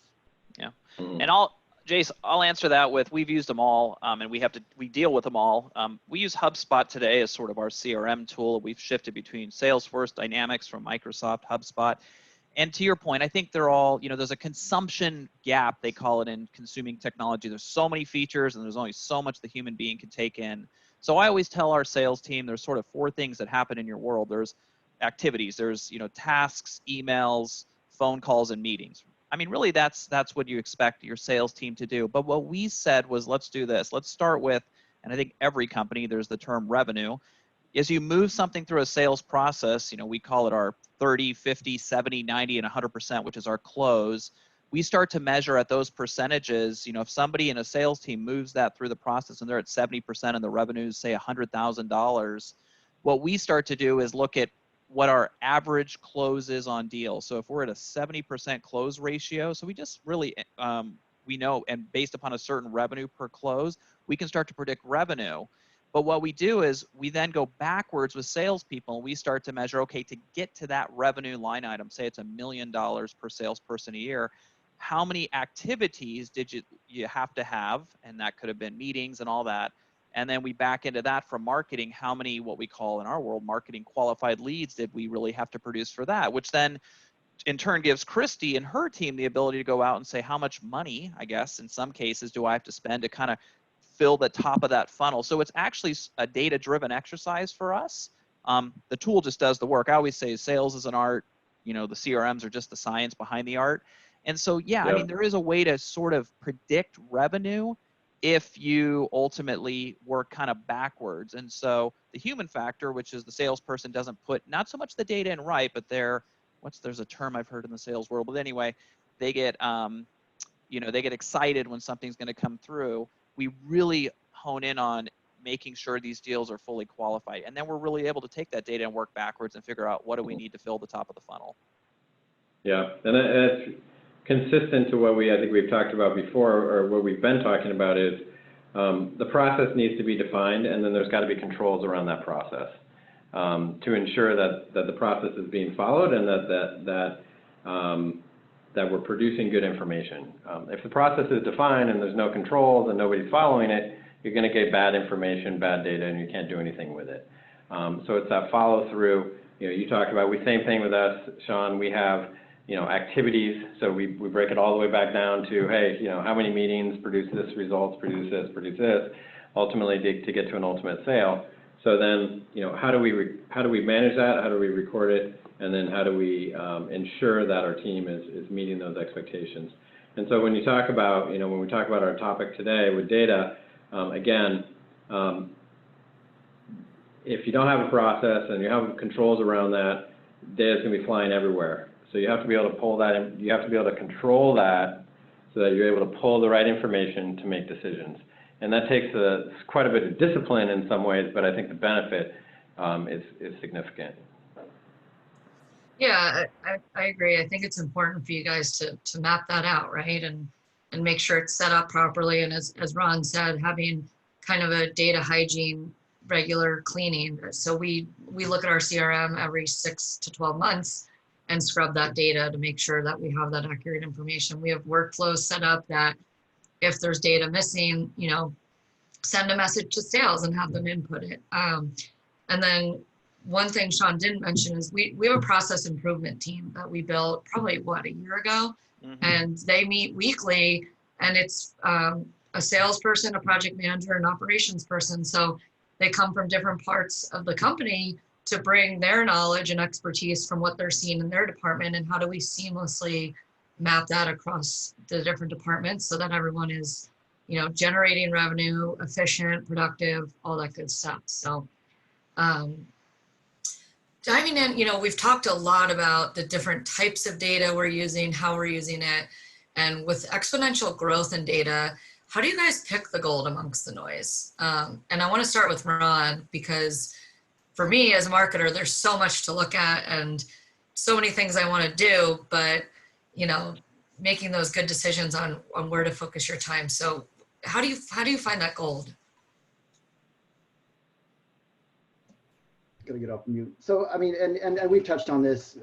Yeah, and Jace, I'll answer that with, we've used them all, and we deal with them all. We use HubSpot today as sort of our CRM tool. We've shifted between Salesforce, Dynamics from Microsoft, HubSpot. And to your point, I think they're all, there's a consumption gap, they call it, in consuming technology. There's so many features and there's only so much the human being can take in. So I always tell our sales team, there's sort of 4 things that happen in your world. There's activities, there's, tasks, emails, phone calls, and meetings. I mean, really, that's what you expect your sales team to do. But what we said was, let's do this. Let's start with, and I think every company, there's the term revenue. As you move something through a sales process, we call it our 30, 50, 70, 90, and 100%, which is our close. We start to measure at those percentages. If somebody in a sales team moves that through the process and they're at 70% and the revenues, say $100,000, what we start to do is look at what our average close is on deals. So if we're at a 70% close ratio, so we just really, we know, and based upon a certain revenue per close, we can start to predict revenue. But what we do is we then go backwards with salespeople and we start to measure, okay, to get to that revenue line item, say it's $1 million per salesperson a year, how many activities did you have to have? And that could have been meetings and all that. And then we back into that from marketing, how many, what we call in our world, marketing qualified leads did we really have to produce for that, which then in turn gives Christy and her team the ability to go out and say, how much money, I guess, in some cases, do I have to spend to kind of fill the top of that funnel? So it's actually a data-driven exercise for us. The tool just does the work. I always say sales is an art, the CRMs are just the science behind the art. And so, yeah, I mean, there is a way to sort of predict revenue if you ultimately work kind of backwards. And so the human factor, which is the salesperson doesn't put not so much the data in right, but there's a term I've heard in the sales world, but anyway, they get, they get excited when something's going to come through. We really hone in on making sure these deals are fully qualified. And then we're really able to take that data and work backwards and figure out what do we need to fill the top of the funnel. Yeah, and that's consistent to what I think we've talked about before, or what we've been talking about is the process needs to be defined, and then there's got to be controls around that process to ensure that the process is being followed and that we're producing good information. If the process is defined and there's no controls and nobody's following it, you're going to get bad information, bad data, and you can't do anything with it. So it's that follow through. You talked about, same thing with us, Sean. We have activities, so we break it all the way back down to, hey, how many meetings produce this results, produce this, ultimately to get to an ultimate sale. So then, how do we manage that? How do we record it? And then how do we ensure that our team is meeting those expectations? And so when you talk about, when we talk about our topic today with data, again, if you don't have a process and you have controls around that, data is going to be flying everywhere. So you have to be able to pull that in, you have to be able to control that so that you're able to pull the right information to make decisions. And that takes quite a bit of discipline in some ways, but I think the benefit is significant. Yeah, I agree. I think it's important for you guys to map that out, right? And make sure it's set up properly. And as Ron said, having kind of a data hygiene, regular cleaning. So we look at our CRM every 6 to 12 months and scrub that data to make sure that we have that accurate information. We have workflows set up that if there's data missing, send a message to sales and have them input it. And then one thing Sean didn't mention is we have a process improvement team that we built probably, a year ago? Mm-hmm. And they meet weekly, and it's a salesperson, a project manager, an operations person. So they come from different parts of the company to bring their knowledge and expertise from what they're seeing in their department, and how do we seamlessly map that across the different departments so that everyone is, generating revenue, efficient, productive, all that good stuff. So diving in, we've talked a lot about the different types of data we're using, how we're using it, and with exponential growth in data, how do you guys pick the gold amongst the noise? And I want to start with Ron, because for me as a marketer, there's so much to look at and so many things I want to do, but making those good decisions on where to focus your time. So how do you find that gold? Gonna get off mute. So, I mean, and we've touched on this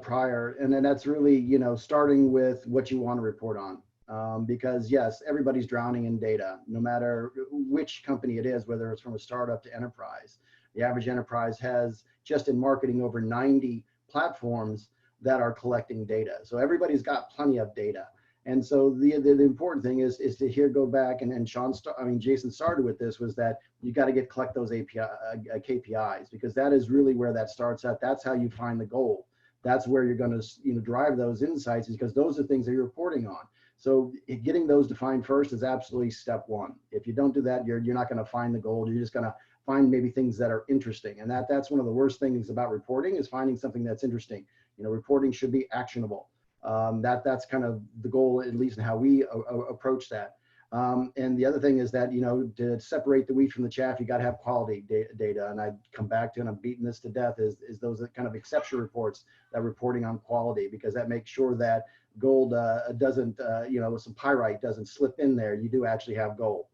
prior, and then that's really, you know, starting with what you want to report on. Because yes, everybody's drowning in data, no matter which company it is, whether it's from a startup to enterprise. The average enterprise has, just in marketing, over 90 platforms that are collecting data. So everybody's got plenty of data. And so the important thing is to go back, and Jason started with this, was that you got to collect those KPIs, because that is really where that starts at. That's how you find the gold. That's where you're going to, you know, drive those insights, because those are things that you're reporting on. So getting those defined first is absolutely step one. If you don't do that, you're not going to find the gold. You're just going to find maybe things that are interesting. And that's one of the worst things about reporting, is finding something that's interesting. You know, reporting should be actionable. That's kind of the goal, at least in how we approach that. And the other thing is that, you know, to separate the wheat from the chaff, you got to have quality data. And I come back to, and I'm beating this to death, is those kind of exception reports, that reporting on quality, because that makes sure that gold doesn't, you know, some pyrite doesn't slip in there. You do actually have gold.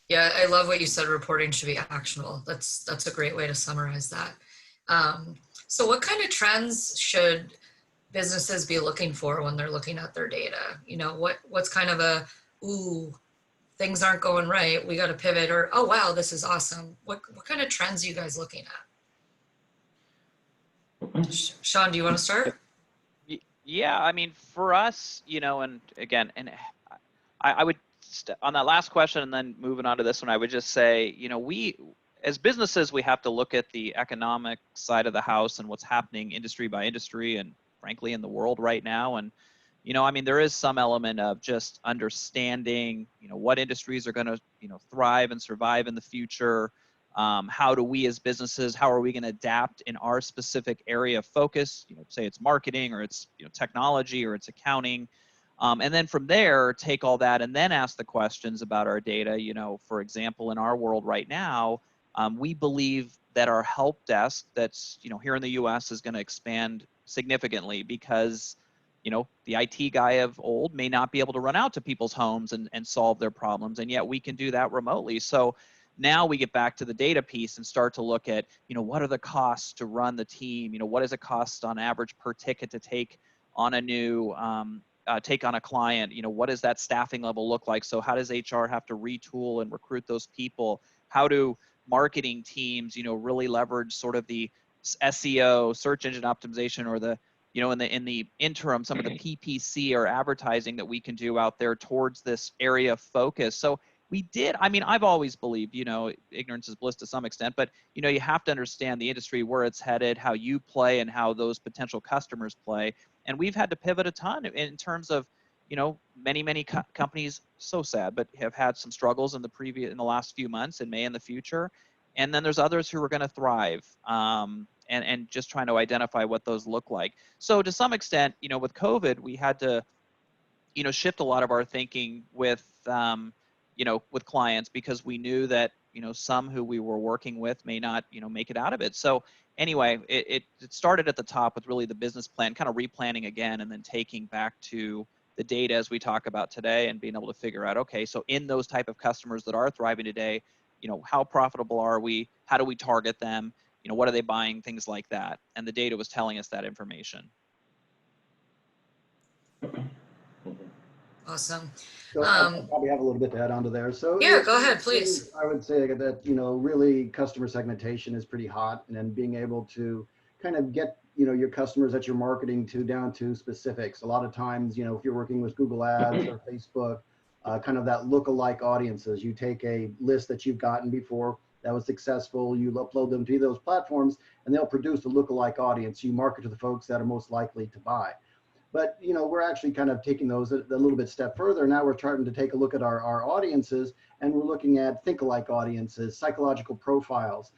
Yeah, I love what you said. Reporting should be actionable. That's a great way to summarize that. So what kind of trends should businesses be looking for when they're looking at their data? You know, what's kind of a, ooh, things aren't going right, we got to pivot, or, oh, wow, this is awesome. What kind of trends are you guys looking at? Sean, do you want to start? Yeah, I mean, for us, you know, and again, and I would, on that last question and then moving on to this one, I would just say, you know, we, as businesses, we have to look at the economic side of the house and what's happening industry by industry and frankly in the world right now. And, you know, I mean, there is some element of just understanding, you know, what industries are going to, you know, thrive and survive in the future. How do we as businesses, how are we going to adapt in our specific area of focus? You know, say it's marketing, or it's, you know, technology, or it's accounting. And then from there, take all that and then ask the questions about our data. You know, for example, in our world right now, we believe that our help desk that's, you know, here in the US is going to expand significantly, because, you know, the IT guy of old may not be able to run out to people's homes and solve their problems, and yet we can do that remotely. So now we get back to the data piece and start to look at, you know, what are the costs to run the team? You know, what does it cost on average per ticket to take on a new, take on a client? You know, what does that staffing level look like? So how does HR have to retool and recruit those people? How do marketing teams, you know, really leverage sort of the SEO, search engine optimization, or the, you know, in the interim, some of the PPC or advertising that we can do out there towards this area of focus? So we did, I mean, I've always believed, you know, ignorance is bliss to some extent, but, you know, you have to understand the industry, where it's headed, how you play, and how those potential customers play. And we've had to pivot a ton in terms of, you know, many companies, so sad, but have had some struggles in the last few months and may in the future. And then there's others who are going to thrive, and just trying to identify what those look like. So to some extent, you know, with COVID, we had to, you know, shift a lot of our thinking with, you know, with clients, because we knew that, you know, some who we were working with may not, you know, make it out of it. So anyway, it started at the top with really the business plan, kind of replanning again, and then taking back to the data as we talk about today, and being able to figure out, okay, so in those type of customers that are thriving today, you know, how profitable are we? How do we target them? You know, what are they buying? Things like that. And the data was telling us that information. Awesome. So I probably have a little bit to add on to there. So Yeah, go ahead, please. I would say that, you know, really customer segmentation is pretty hot, and then being able to kind of get, you know, your customers that you're marketing to down to specifics. A lot of times, you know, if you're working with Google Ads or Facebook, kind of that lookalike audiences, you take a list that you've gotten before that was successful, you upload them to those platforms, and they'll produce a lookalike audience. You market to the folks that are most likely to buy. But, you know, we're actually kind of taking those a little bit step further. Now we're starting to take a look at our audiences, and we're looking at think-alike audiences, psychological profiles,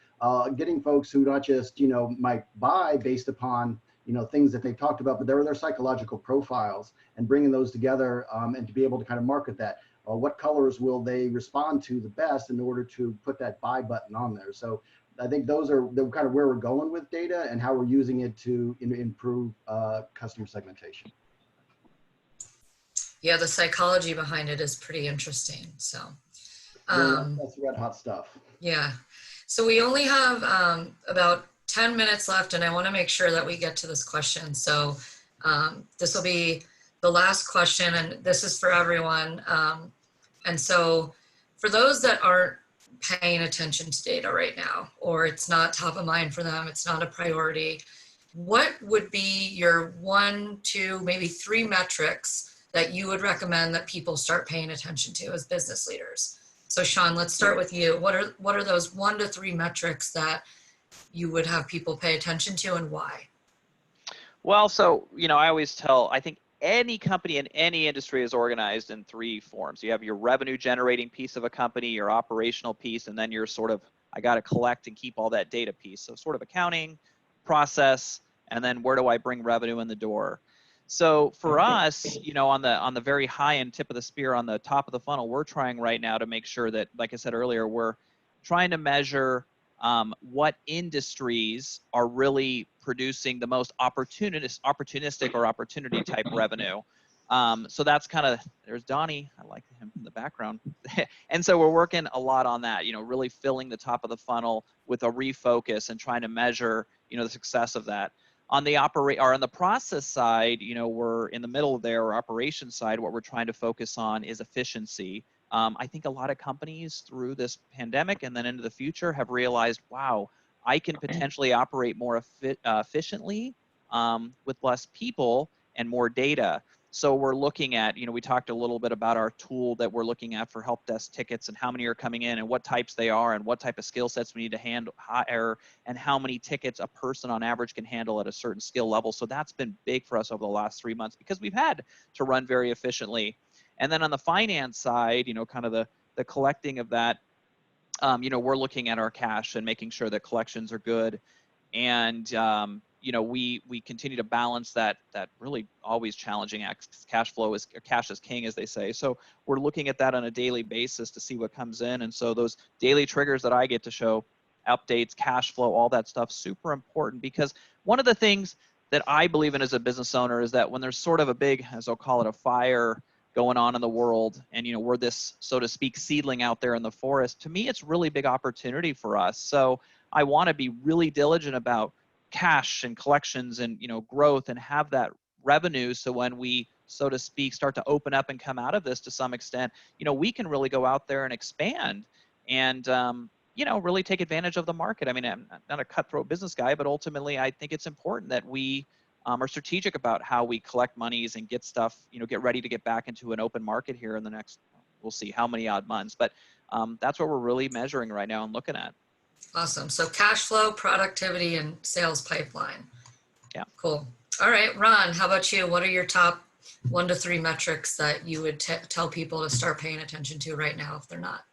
getting folks who not just, you know, might buy based upon, you know, things that they've talked about, but they're their psychological profiles, and bringing those together, and to be able to kind of market that. What colors will they respond to the best in order to put that buy button on there? So I think those are kind of where we're going with data and how we're using it to improve customer segmentation. Yeah, the psychology behind it is pretty interesting. So, That's red hot stuff. yeah. So we only have about 10 minutes left, and I want to make sure that we get to this question. So this will be the last question, and this is for everyone. And so for those that aren't paying attention to data right now, or it's not top of mind for them, it's not a priority, what would be your 1, 2, maybe 3 metrics that you would recommend that people start paying attention to as business leaders? So Sean, let's start with you. What are those 1 to 3 metrics that you would have people pay attention to, and why? Well, so, I always tell, I think any company in any industry is organized in 3 forms. You have your revenue generating piece of a company, your operational piece, and then your sort of, I got to collect and keep all that data piece. So sort of accounting, process, and then where do I bring revenue in the door? So for us, on the very high end tip of the spear, on the top of the funnel, we're trying right now to make sure that, like I said earlier, we're trying to measure what industries are really producing the most opportunistic or opportunity type revenue. So that's kind of, there's Donnie, I like him in the background. And so we're working a lot on that, really filling the top of the funnel with a refocus and trying to measure, the success of that. On the on the process side, we're in the middle there, or operations side, what we're trying to focus on is efficiency. I think a lot of companies through this pandemic and then into the future have realized, wow, I can potentially operate more efficiently with less people and more data. So we're looking at, we talked a little bit about our tool that we're looking at for help desk tickets and how many are coming in and what types they are and what type of skill sets we need to hire and how many tickets a person on average can handle at a certain skill level. So that's been big for us over the last 3 months because we've had to run very efficiently. And then on the finance side, kind of the collecting of that, we're looking at our cash and making sure that collections are good. And, we continue to balance that really always challenging cash flow is cash is king, as they say. So we're looking at that on a daily basis to see what comes in. And so those daily triggers that I get to show, updates, cash flow, all that stuff, super important, because one of the things that I believe in as a business owner is that when there's sort of a big, as I'll call it, a fire going on in the world, and we're this, so to speak, seedling out there in the forest, to me it's really big opportunity for us. So I want to be really diligent about cash and collections and growth and have that revenue, so when we, so to speak, start to open up and come out of this to some extent, we can really go out there and expand and really take advantage of the market. I mean, I'm not a cutthroat business guy, but ultimately I think it's important that we are strategic about how we collect monies and get stuff, get ready to get back into an open market here in the next, we'll see how many odd months, but that's what we're really measuring right now and looking at. Awesome. So cash flow, productivity, and sales pipeline. Yeah. Cool. All right, Ron, how about you? What are your top 1 to 3 metrics that you would tell people to start paying attention to right now if they're not?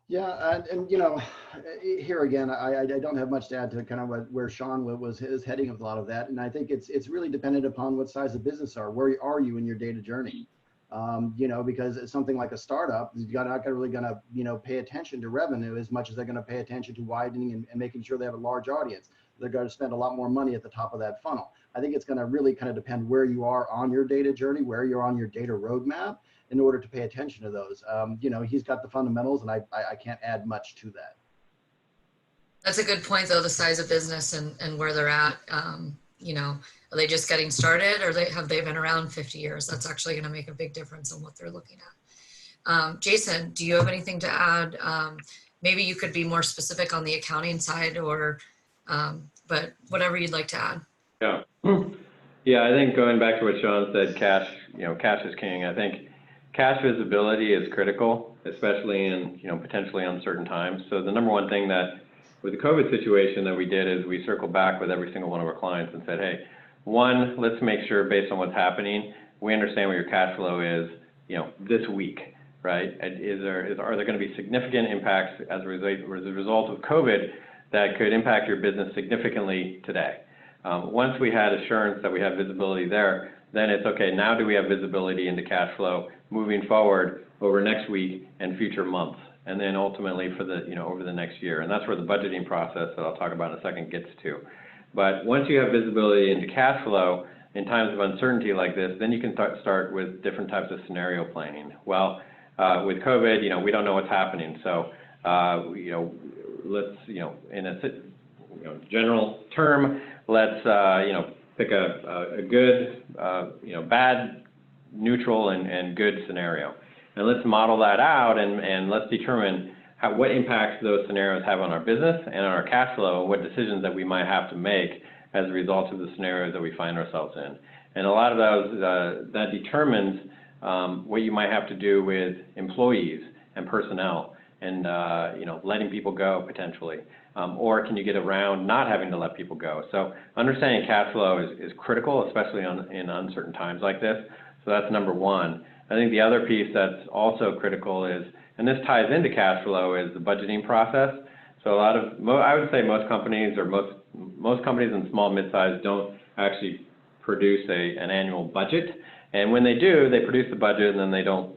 Yeah, and here again, I don't have much to add to kind of where Sean was heading with a lot of that, and I think it's really dependent upon what size of business are. Where are you in your data journey? Because it's something like a startup, you're not really going to pay attention to revenue as much as they're going to pay attention to widening and making sure they have a large audience. They're going to spend a lot more money at the top of that funnel. I think it's going to really kind of depend where you are on your data journey, where you're on your data roadmap, in order to pay attention to those. He's got the fundamentals, and I can't add much to that. That's a good point, though, the size of business and where they're at. Are they just getting started, or have they been around 50 years? That's actually going to make a big difference on what they're looking at. Jason, do you have anything to add? Maybe you could be more specific on the accounting side, but whatever you'd like to add. Yeah. Yeah, I think going back to what Sean said, cash is king. I think cash visibility is critical, especially in, potentially uncertain times. So the number one thing that with the COVID situation that we did is we circled back with every single one of our clients and said, hey, one, let's make sure based on what's happening, we understand what your cash flow is, this week, right? Are there going to be significant impacts as a result of COVID that could impact your business significantly today? Once we had assurance that we have visibility there, then it's okay, now do we have visibility into cash flow moving forward over next week and future months, and then ultimately for the, over the next year. And that's where the budgeting process that I'll talk about in a second gets to. But once you have visibility into cash flow, in times of uncertainty like this, then you can start with different types of scenario planning. Well, with COVID, we don't know what's happening. So, let's, in a general term, let's, pick a good, bad, neutral, and good scenario. And let's model that out and let's determine what impacts those scenarios have on our business and on our cash flow, what decisions that we might have to make as a result of the scenarios that we find ourselves in. And a lot of those, that determines what you might have to do with employees and personnel and, letting people go potentially. Or can you get around not having to let people go? So understanding cash flow is critical, especially in uncertain times like this. So that's number one. I think the other piece that's also critical is, and this ties into cash flow, is the budgeting process. So I would say most companies or most companies in small mid-size don't actually produce an annual budget. And when they do, they produce the budget and then they don't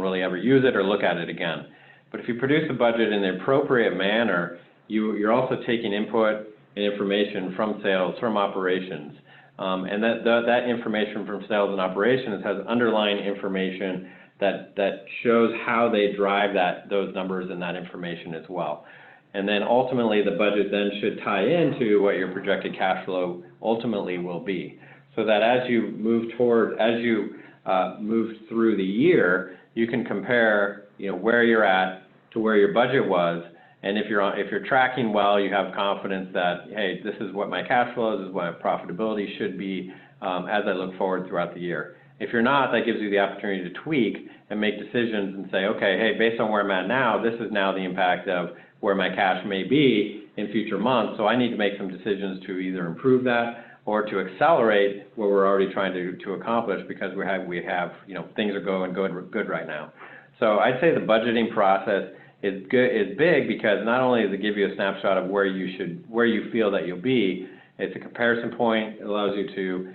really ever use it or look at it again. But if you produce the budget in the appropriate manner, you're also taking input and information from sales, from operations. And that information from sales and operations has underlying information that shows how they drive those numbers and that information as well. And then ultimately the budget then should tie into what your projected cash flow ultimately will be. So that as you move through the year, you can compare where you're at to where your budget was. And if you're tracking well, you have confidence that, hey, this is what my cash flow is, this is what my profitability should be as I look forward throughout the year. If you're not, that gives you the opportunity to tweak and make decisions and say, okay, hey, based on where I'm at now, this is now the impact of where my cash may be in future months. So I need to make some decisions to either improve that or to accelerate what we're already trying to accomplish, because we have things are going good right now. So I'd say the budgeting process is big, because not only does it give you a snapshot of where you feel that you'll be, it's a comparison point. It allows you to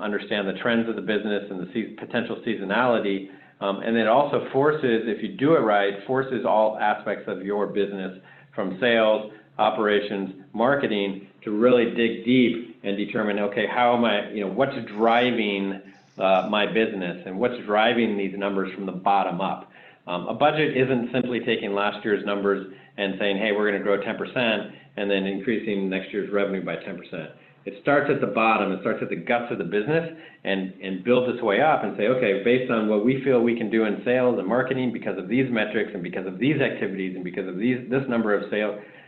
understand the trends of the business and the potential seasonality, and it also forces, if you do it right, forces all aspects of your business, from sales, operations, marketing, to really dig deep and determine, okay, how am I, what's driving my business and what's driving these numbers from the bottom up. A budget isn't simply taking last year's numbers and saying, hey, we're going to grow 10% and then increasing next year's revenue by 10%. It starts at the bottom. It starts at the guts of the business and builds its way up and say, okay, based on what we feel we can do in sales and marketing, because of these metrics and because of these activities and because of this number of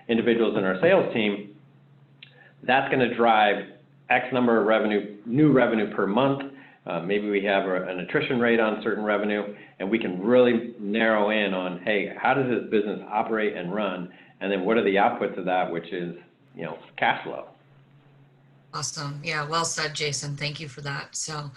individuals in our sales team, that's going to drive X number of new revenue per month. Maybe we have an attrition rate on certain revenue, and we can really narrow in on, hey, how does this business operate and run? And then what are the outputs of that, which is, cash flow. Awesome. Yeah, well said, Jason. Thank you for that. So,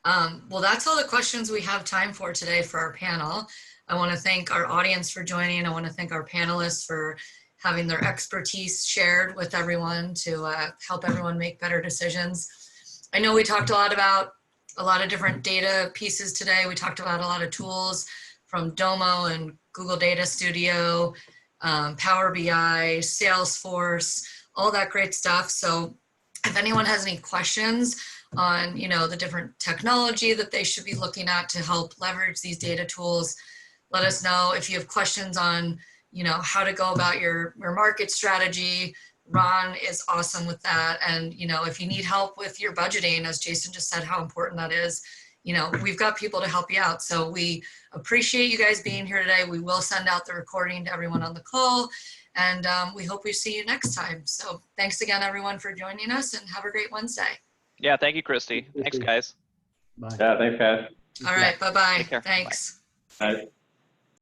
well, that's all the questions we have time for today for our panel. I want to thank our audience for joining. I want to thank our panelists for having their expertise shared with everyone to help everyone make better decisions. I know we talked a lot about a lot of different data pieces today. We talked about a lot of tools from Domo and Google Data Studio, Power BI, Salesforce, all that great stuff. So if anyone has any questions on, the different technology that they should be looking at to help leverage these data tools, let us know. If you have questions on, how to go about your market strategy, Ron is awesome with that. And, if you need help with your budgeting, as Jason just said, how important that is, we've got people to help you out. So we appreciate you guys being here today. We will send out the recording to everyone on the call, and we hope we see you next time. So thanks again, everyone, for joining us, and have a great Wednesday. Yeah, thank you, Christy. Thanks, guys. Bye. Yeah, thanks, guys. All right, bye-bye. Take care. Thanks. Bye.